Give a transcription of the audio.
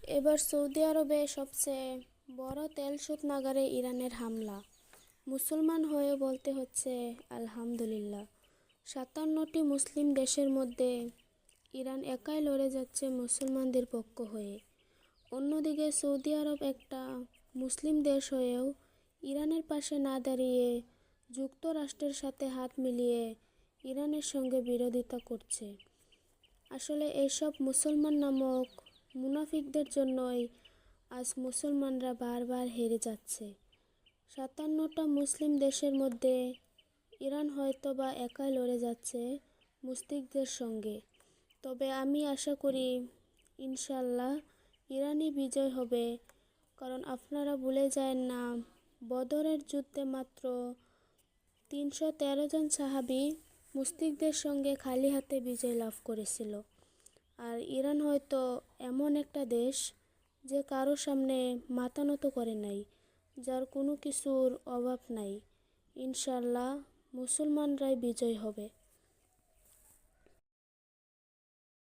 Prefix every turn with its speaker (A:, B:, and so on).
A: এবার সৌদি আরবে সবচেয়ে বড় তেল শোধনাগারে ইরানের হামলা। মুসলমান হয়ে বলতে হচ্ছে আলহামদুলিল্লাহ। ৫৭টি মুসলিম দেশের মধ্যে ইরান একাই লড়ে যাচ্ছে মুসলমানদের পক্ষ হয়ে। অন্যদিকে সৌদি আরব একটা মুসলিম দেশ হয়েও ইরানের পাশে না দাঁড়িয়ে যুক্তরাষ্ট্রের সাথে হাত মিলিয়ে ইরানের সঙ্গে বিরোধিতা করছে। আসলে এসব মুসলমান নামক মুনাফিকদের জন্যই আজ মুসলমানরা বারবার হেরে যাচ্ছে। ৫৭টা মুসলিম দেশের মধ্যে ইরান হয়তো বা একাই লড়ে যাচ্ছে মুশরিকদের সঙ্গে। তবে আমি আশা করি ইনশাল্লাহ ইরানই বিজয় হবে। কারণ আপনারা ভুলে যায় না, বদরের যুদ্ধে মাত্র ৩১৩ জন সাহাবী মুশরিকদের সঙ্গে খালি হাতে বিজয় লাভ করেছিল। আর ইরান হয়তো এমন একটা দেশ যে কারো সামনে মাথা নত করে নাই, যার কোনো কিছুর অভাব নাই। ইনশাল্লাহ মুসলমানরাই বিজয় হবে।